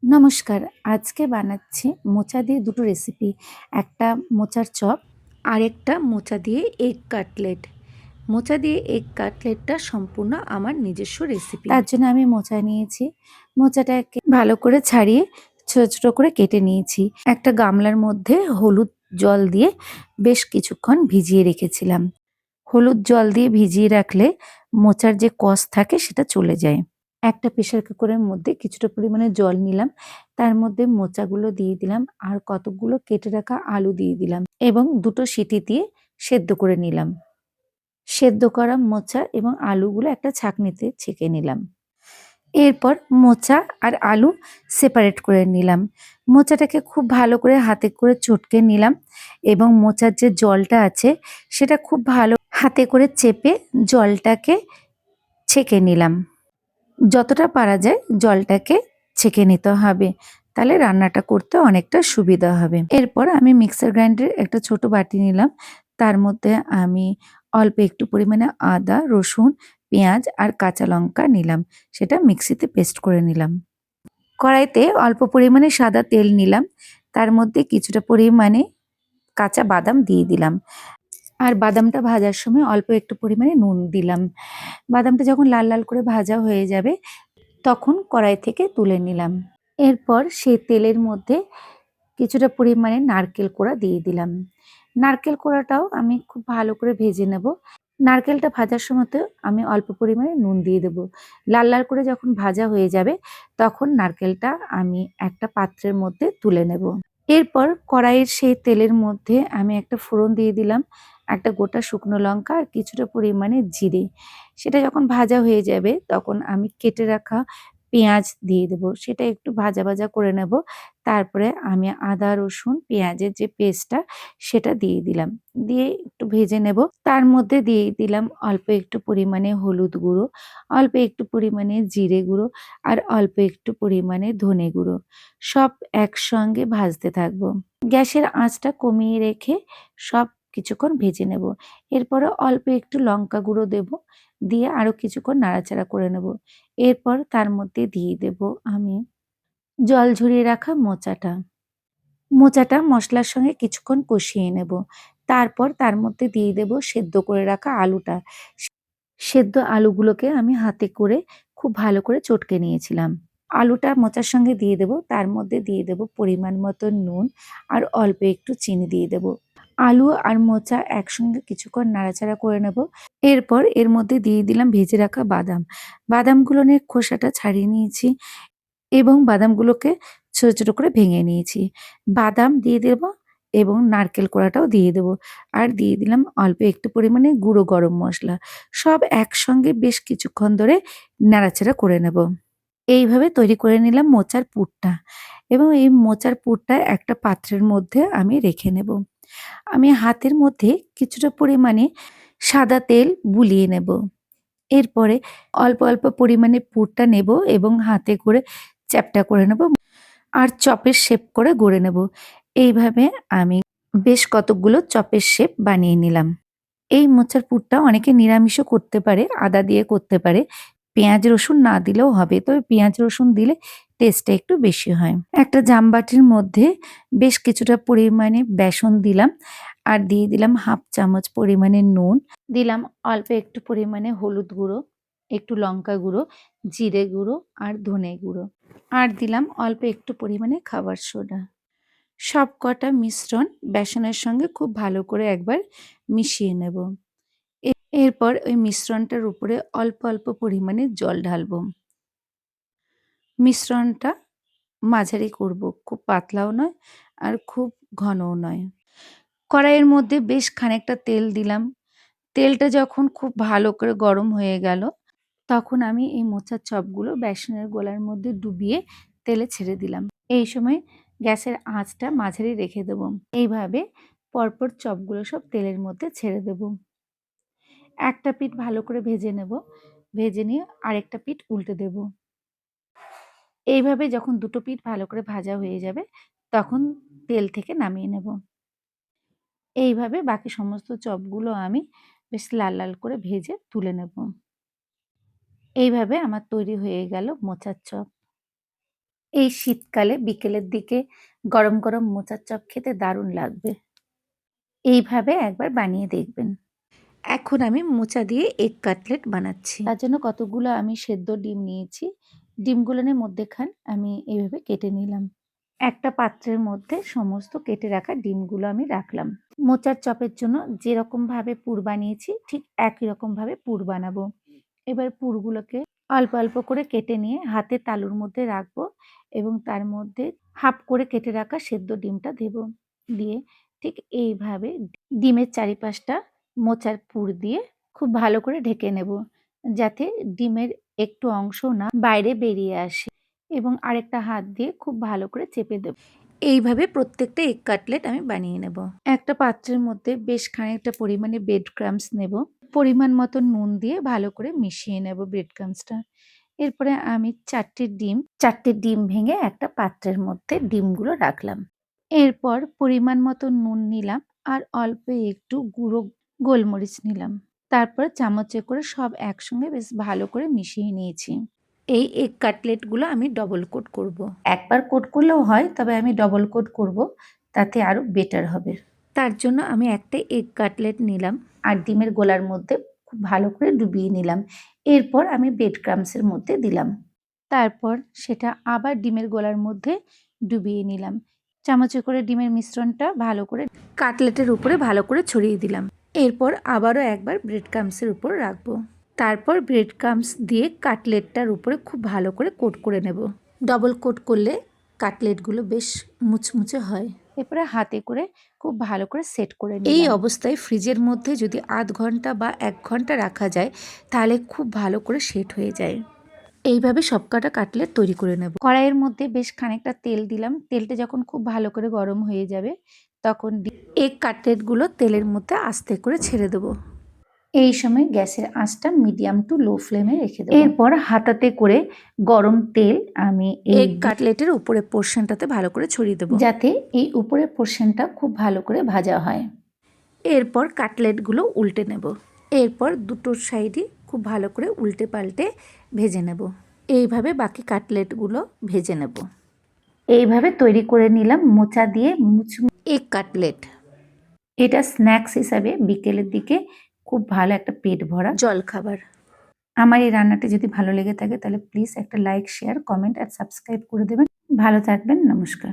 নমস্কার। আজকে বানাচ্ছি মোচা দিয়ে দুটো রেসিপি। একটা মোচার চপ, আরেকটা মোচা দিয়ে এগ কাটলেট। মোচা দিয়ে এগ কাটলেটটা সম্পূর্ণ আমার নিজস্ব রেসিপি। তার জন্য আমি মোচা নিয়েছি। মোচাটাকে ভালো করে ছাড়িয়ে ছোট, ছোট করে কেটে নিয়েছি। একটা গামলার মধ্যে হলুদ জল দিয়ে বেশ কিছুক্ষণ ভিজিয়ে রেখেছিলাম। হলুদ জল দিয়ে ভিজিয়ে রাখলে মোচার যে কষ থাকে সেটা চলে যায়। একটা প্রেসার কুকারের মধ্যে কিছুটা পরিমাণে জল নিলাম। তার মধ্যে মোচাগুলো দিয়ে দিলাম আর কতকগুলো কেটে রাখা আলু দিয়ে দিলাম এবং দুটো সিটি দিয়ে সেদ্ধ করে নিলাম। সেদ্ধ করা মোচা এবং আলুগুলো একটা ছাঁকনিতে ছেঁকে নিলাম। এরপর মোচা আর আলু সেপারেট করে নিলাম। মোচাটাকে খুব ভালো করে হাতে করে চটকে নিলাম এবং মোচার যে জলটা আছে সেটা খুব ভালো হাতে করে চেপে জলটাকে ছেঁকে নিলাম। যতটা পারা যায় জলটাকে ছেঁকে নিতে হবে। তাহলে রান্নাটা করতে অনেকটা সুবিধা হবে। এরপর আমি মিক্সার গ্রাইন্ডারে একটা ছোট বাটি নিলাম। তার মধ্যে আমি অল্প একটু পরিমাণে আদা, রসুন, পেঁয়াজ আর কাঁচা লঙ্কা নিলাম। সেটা মিক্সিতে পেস্ট করে নিলাম। কড়াইতে অল্প পরিমাণে সাদা তেল নিলাম। তার মধ্যে কিছুটা পরিমাণে কাঁচা বাদাম দিয়ে দিলাম। আর বাদামটা ভাজার সময় অল্প একটু পরিমাণে নুন দিলাম। বাদামটা যখন লাল, লাল করে ভাজা হয়ে যাবে তখন কড়াই থেকে তুলে নিলাম। এরপর সেই তেলের মধ্যে কিছুটা পরিমাণে নারকেল কোড়া দিয়ে দিলাম। নারকেল কোড়াটাও আমি খুব ভালো করে ভেজে নেব। নারকেলটা ভাজার সময়তেও আমি অল্প পরিমাণে নুন দিয়ে দেব। লাল, লাল করে যখন ভাজা হয়ে যাবে তখন নারকেলটা আমি একটা পাত্রের মধ্যে তুলে নেব। এরপর কড়াইয়ের সেই তেলের মধ্যে আমি একটা ফোড়ন দিয়ে দিলাম। একটা গোটা শুকনো লঙ্কা আর কিছুটা পরিমাণে জিরে। সেটা যখন ভাজা হয়ে যাবে তখন আমি কেটে রাখা পেঁয়াজ দিয়ে দেবো। সেটা একটু ভাজা, ভাজা করে নেব। তারপরে আমি আদা, রসুন, পেঁয়াজের যে পেস্টটা সেটা দিয়ে দিলাম। দিয়ে একটু ভেজে নেব। তার মধ্যে দিয়ে দিলাম অল্প একটু পরিমাণে হলুদ গুঁড়ো, অল্প একটু পরিমাণে জিরে গুঁড়ো আর অল্প একটু পরিমাণে ধনে গুঁড়ো। সব একসঙ্গে ভাজতে থাকবো। গ্যাসের আঁচটা কমিয়ে রেখে সব কিছুক্ষণ ভেজে নেব। এরপরে অল্প একটু লঙ্কা গুঁড়ো দেব। দিয়ে আরো কিছুক্ষণ নাড়াচাড়া করে নেব। এরপর তার মধ্যে দিয়ে দেব আমি জল ঝরিয়ে রাখা মোচাটা। মোচাটা মশলার সঙ্গে কিছুক্ষণ কষিয়ে নেব। তারপর তার মধ্যে দিয়ে দেব সেদ্ধ করে রাখা আলুটা। সেদ্ধ আলুগুলোকে আমি হাতে করে খুব ভালো করে চটকে নিয়েছিলাম। আলুটা মোচার সঙ্গে দিয়ে দেব। তার মধ্যে দিয়ে দেব পরিমাণ মতো নুন আর অল্প একটু চিনি দিয়ে দেব। আলু আর মোচা একসঙ্গে কিছুক্ষণ নাড়াচাড়া করে নেব। এরপর এর মধ্যে দিয়ে দিলাম ভেজে রাখা বাদাম। বাদামগুলো নিয়ে খোসাটা ছাড়িয়ে নিয়েছি এবং বাদামগুলোকে ছোট, ছোট করে ভেঙে নিয়েছি। বাদাম দিয়ে দেব এবং নারকেল কোড়াটাও দিয়ে দেব। আর দিয়ে দিলাম অল্প একটু পরিমাণে গুঁড়ো গরম মসলা। সব একসঙ্গে বেশ কিছুক্ষণ ধরে নাড়াচাড়া করে নেব। এইভাবে তৈরি করে নিলাম মোচার পুরটা এবং এই মোচার পুরটা একটা পাত্রের মধ্যে আমি রেখে নেব। আমি হাতের মধ্যে কিছুটা পরিমাণে সাদা তেল বুলিয়ে নেব। এরপরে অল্প, অল্প পরিমাণে পুরটা নেব এবং হাতে করে চ্যাপ্টা করে নেব আর চপের শেপ করে গড়ে নেব। এইভাবে আমি বেশ কতকগুলো চপের শেপ বানিয়ে নিলাম। এই মোচার পুরটা অনেকে নিরামিষও করতে পারে, আদা দিয়ে করতে পারে। পেঁয়াজ রসুন না দিলেও হবে। তবে পেঁয়াজ রসুন দিলে টেস্টটা একটু বেশি হয়। একটা জামবাটির মধ্যে বেশ কিছুটা পরিমাণে বেসন দিলাম আর দিয়ে দিলাম 1/2 চামচ পরিমাণে নুন। দিলাম অল্প একটু পরিমাণে হলুদ গুঁড়ো, একটু লঙ্কা গুঁড়ো, জিরে গুঁড়ো আর ধনে গুঁড়ো। আর দিলাম অল্প একটু পরিমাণে খাবার সোডা। সবকটা মিশ্রণ বেসনের সঙ্গে খুব ভালো করে একবার মিশিয়ে নেব। এরপর ওই মিশ্রণটার উপরে অল্প, অল্প পরিমাণে জল ঢালবো। মিশ্রণটা মাঝারি করব। খুব পাতলাও নয় আর খুব ঘনও নয়। কড়াইয়ের মধ্যে বেশ খানিকটা তেল দিলাম। তেলটা যখন খুব ভালো করে গরম হয়ে গেল, তখন আমি এই মোচার চপগুলো বেসনের গোলার মধ্যে ডুবিয়ে তেলে ছেড়ে দিলাম। এই সময় গ্যাসের আঁচটা মাঝারি রেখে দেব। এইভাবে পরপর চপগুলো সব তেলের মধ্যে ছেড়ে দেব। একটা পিঠ ভালো করে ভেজে নেব। ভেজে নিয়ে আরেকটা পিঠ উল্টে দেব। এইভাবে যখন দুটো পিঠ ভালো করে ভাজা হয়ে যাবে, তখন তেল থেকে নামিয়ে নেব। এইভাবে বাকি সমস্ত চপগুলো আমি বেশ লাল, লাল করে ভেজে তুলে নেব। এইভাবে আমার তৈরি হয়ে গেল মোচার চপ। এই শীতকালে বিকেলের দিকে গরম গরম মোচার চপ খেতে দারুণ লাগবে। এইভাবে একবার বানিয়ে দেখবেন। এখন আমি মোচা দিয়ে এগ কাটলেট বানাচ্ছি। তার জন্য কতগুলো আমি সেদ্ধ ডিম নিয়েছি। ডিমগুলোর মধ্যেখান আমি এইভাবে কেটে নিলাম। একটা পাত্রের মধ্যে সমস্ত কেটে রাখা ডিমগুলো আমি রাখলাম। মোচার চপের জন্য যেরকমভাবে পুর বানিয়েছি ঠিক একই রকমভাবে পুর বানাবো। এবার পুরগুলোকে অল্প অল্প করে কেটে নিয়ে হাতের তালুর মধ্যে রাখবো এবং তার মধ্যে হাফ করে কেটে রাখা সেদ্ধ ডিমটা দেব। দিয়ে ঠিক এইভাবে ডিমের চারিপাশটা মোচার পুর দিয়ে খুব ভালো করে ঢেকে নেব, যাতে ডিমের একটু অংশ না বাইরে বেরিয়ে আসে এবং আরেকটা হাত দিয়ে খুব ভালো করে চেপে দেব। এইভাবে প্রত্যেকটা এগ কাটলেট আমি বানিয়ে নেব। একটা পাত্রের মধ্যে বেশ খানিকটা পরিমাণে ব্রেড ক্রাম্বস নেব। পরিমাণ মতো নুন দিয়ে ভালো করে মিশিয়ে নেব ব্রেড ক্রাম্বসটা। এরপরে আমি 4টে ডিম ভেঙে একটা পাত্রের মধ্যে ডিমগুলো রাখলাম। এরপর পরিমাণ মতো নুন নিলাম আর অল্প একটু গুঁড়ো গোলমরিচ নিলাম। তারপর চামচে করে সব একসঙ্গে বেশ ভালো করে মিশিয়ে নিয়েছি। এই এগ কাটলেটগুলো আমি ডবল কোট করব। একবার কোট করলেও হয়, তবে আমি ডবল কোট করব, তাতে আরও বেটার হবে। তার জন্য আমি একটা এগ কাটলেট নিলাম আর ডিমের গোলার মধ্যে খুব ভালো করে ডুবিয়ে নিলাম। এরপর আমি ব্রেড ক্রাম্বসের মধ্যে দিলাম। তারপর সেটা আবার ডিমের গোলার মধ্যে ডুবিয়ে নিলাম। চামচে করে ডিমের মিশ্রণটা ভালো করে কাটলেটের উপরে ভালো করে ছড়িয়ে দিলাম। এরপর আবারও একবার ব্রেড ক্রাম্বসের উপর রাখবো। তারপর ব্রেড ক্রাম্বস দিয়ে কাটলেটটার উপরে খুব ভালো করে কোট করে নেব। ডবল কোট করলে কাটলেটগুলো বেশ মুচমুচে হয়। এরপরে হাতে করে খুব ভালো করে সেট করে নিলাম। এই অবস্থায় ফ্রিজের মধ্যে যদি আধ ঘন্টা বা 1 ঘন্টা রাখা যায় তাহলে খুব ভালো করে সেট হয়ে যায়। এইভাবে সবকটা কাটলেট তৈরি করে নেব। কড়াইয়ের মধ্যে বেশ খানিকটা তেল দিলাম। তেলটা যখন খুব ভালো করে গরম হয়ে যাবে তখন এগ কাটলেটগুলো তেলের মধ্যে আস্তে করে ছেড়ে দেবো। এই সময় গ্যাসের আঁচটা মিডিয়াম টু লো ফ্লেমে রেখে দেবো। এরপর হাতাতে করে গরম তেল আমি এগ কাটলেটের উপরের পোর্শনটাতে ভালো করে ছড়িয়ে দেবো, যাতে এই উপরের পোর্শনটা খুব ভালো করে ভাজা হয়। এরপর কাটলেটগুলো উল্টে নেব। এরপর দুটো সাইডই খুব ভালো করে উল্টে পাল্টে ভেজে নেব। এইভাবে বাকি কাটলেটগুলো ভেজে নেব। এইভাবে তৈরি করে নিলাম মোচা দিয়ে এগ কাটলেট। এটা স্ন্যাক্স হিসাবে বিকেলের দিকে খুব ভালো একটা পেট ভরা জলখাবার। আমার এই রান্নাটি যদি ভালো লেগে থাকে তাহলে প্লিজ একটা লাইক, শেয়ার, কমেন্ট আর সাবস্ক্রাইব করে দেবেন। ভালো থাকবেন। নমস্কার।